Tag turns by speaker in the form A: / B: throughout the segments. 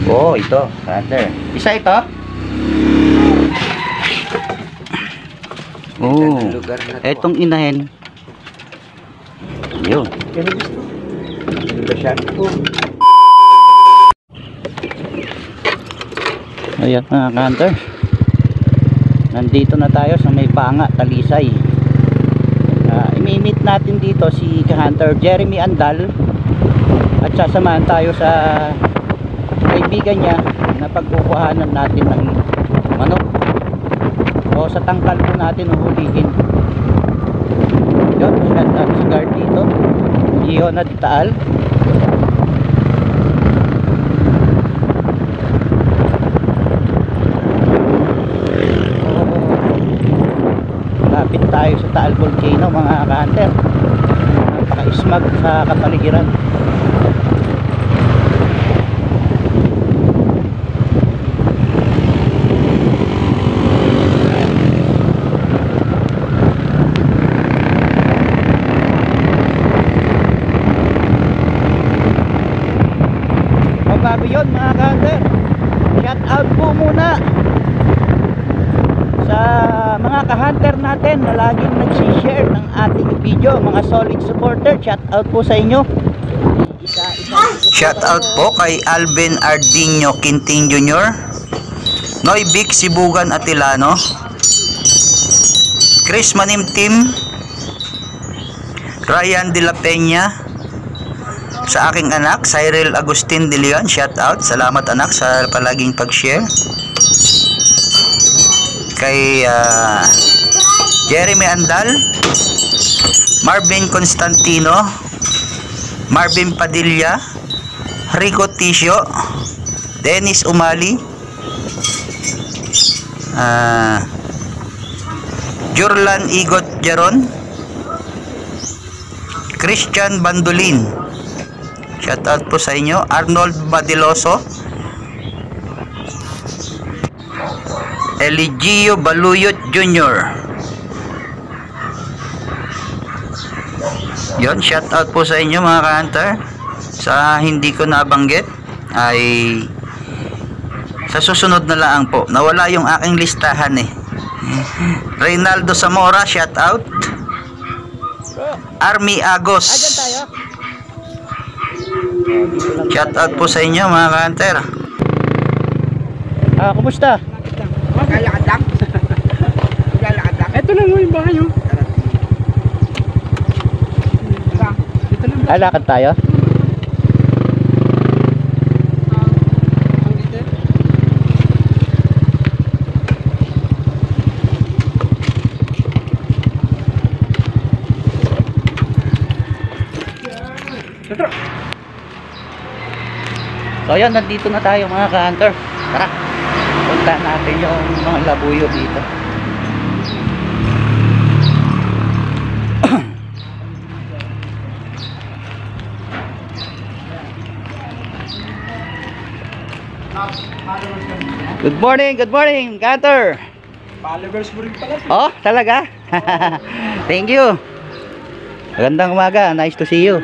A: Oh, ito, hunter. Isa ito? Oh, etong inahin. Yun. Ayan mga hunter. Nandito na tayo sa may Panga, Talisay. I-meet natin dito si hunter Jeremy Andal. At sasamahan tayo sa kaibigan niya na pagkukuhanan natin ng manok. O sa tangkal po natin uhulihin. Yun, shout out si guard dito, Iyon at Taal. Lapit tayo sa Taal Volcano mga ka-hunter. Napaka-smog sa kapaligiran. Bago yun mga ka-hunter, shout out po muna sa mga ka-hunter natin na laging nagsishare ng ating video, mga solid supporter. Shout out po sa inyo.
B: Shout out po kay Alvin Ardinio Quintin Jr., Noy Vic Sibugan Atilano, Chris Manimtim, Ryan De La Peña, sa aking anak Cyril Agustin De Leon, shout out, salamat anak sa palaging pag-share. Kay Jeremy Andal, Marvin Constantino, Marvin Padilla, Rico Tisio, Dennis Umali, Jurlan Igot Jaron, Christian Bandolin, shout out po sa inyo. Arnold Badiloso, Eligio Baluyot Jr. Yon, shout out po sa inyo mga ka-hunter. Sa hindi ko nabanggit ay sa susunod na lang po. Nawala yung aking listahan eh. Reynaldo Zamora, shout out. Army Agos, shout out po sa inyo mga ka-hunter.
A: Kumusta?
C: Maglalakad lang. Maglalakad lang. Ito lang yung bahay yun.
A: Lakad tayo? So yan, nandito na tayo mga ka-hunter. Tara, punta natin yung mga labuyo dito. Good morning, ka-hunter.
C: Followers mo rin pala.
A: Oh, talaga? Thank you. Magandang umaga, nice to see you.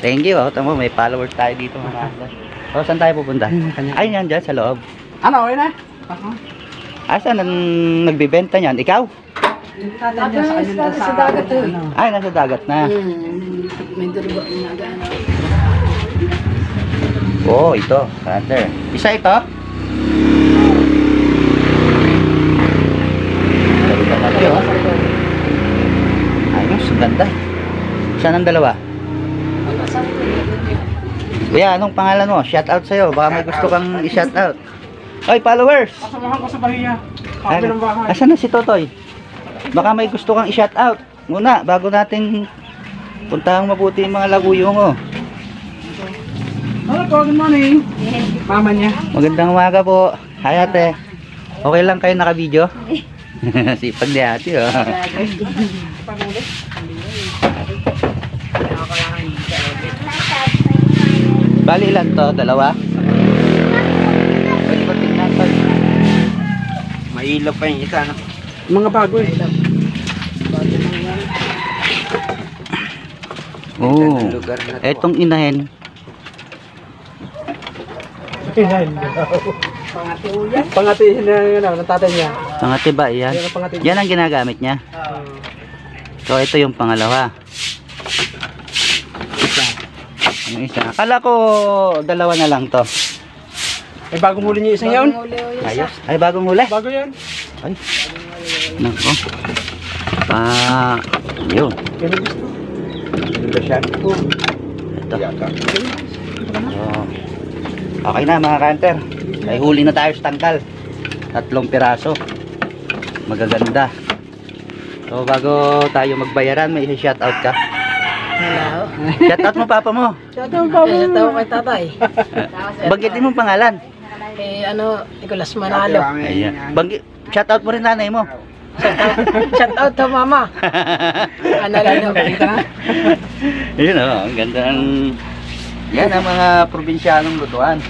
A: Thank you. Oh, tamo, may followers tayo dito mga ka-hunter. So, saan tayo pupunta? Ay, yan dyan, sa loob.
C: Ano, okay na?
A: Asan ang nagbibenta niyan? Ikaw?
C: Sa dagat eh.
A: Ay, nasa dagat na.
C: May dalawa na gano'n.
A: Oh, ito, hunter. Isa ito? Ayos, ganda. Saan ang dalawa? Kuya, anong pangalan mo? Shout out sa'yo. Baka may gusto kang i-shout out. Oy, followers!
C: Kasamahan ko sa bahay niya. Kami ng bahay.
A: Asan na si Totoy? Baka may gusto kang i-shout out. Muna, bago nating puntahang mabuti yung mga laguyo mo.
C: Hello po, good morning. Mama niya.
A: Magandang umaga po. Hi ate. Okay lang kayo naka-video? Sipag ni ate oh. Bali ilan to? Dalawa? Pwede ba tingnan to?
B: Mahilap pa yung isa, no?
C: Mga bago eh.
A: Oh, etong inahin.
C: Pangatihin na yun, ng tatay niya.
A: Pangatiba, yan.
C: Yan ang pangatiba.
A: Yan ang ginagamit niya. So, ito yung pangalawa. Yung isa. Akala ko dalawa na lang to.
C: Eh, bagong huli niya isang yaon.
A: Ayos. Ay, bagong huli.
C: Bago yan.
A: Ay. Nako. Yun.
C: Ganun gusto.
B: Ano siya?
A: Ito. Oh. Okay na mga kanter. Ay huli na tayo sa tangkal. 3 piraso. Magaganda. So bago tayo magbayaran, may i-shoutout ka.
D: Hello.
A: Shoutout mo papa mo.
C: Shoutout pa mo.
D: Ito kay tatay.
A: Banggitin mo pangalan.
D: Nicolas Manalo.
A: Ayan. Shoutout mo rin nanay mo.
D: Shout out to mama. Analala ko.
A: Ayun oh, ang ganda ng yan ang mga probinsyanong lutuan.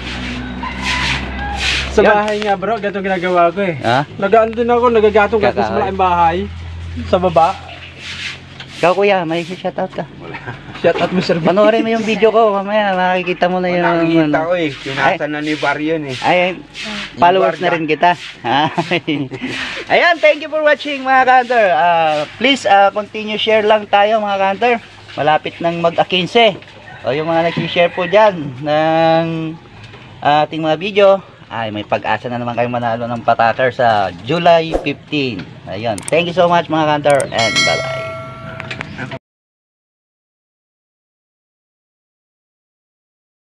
C: Sa
A: Yan.
C: bahay nga bro, ganito ginagawa ko eh.
A: Ha?
C: Nagaan din ako, nagagatong ka sa
A: Kakain.
C: malaking bahay. Sa baba.
A: Ikaw kuya, may shoutout ka.
C: Shoutout mo sir.
A: Panoorin mo yung video ko, mamaya makikita mo na yung
B: Nakikita ko eh. Pinasa na ni Bar yun eh.
A: Ay, followers na rin kita. Ayan, thank you for watching mga kanter. Please continue share lang tayo mga kanter. Malapit nang mag-15. O yung mga nag-share po dyan ng ating mga video, ay may pag-asa na naman kayo manalo ng patakar sa July 15. Ayun, thank you so much mga kanter and bye bye.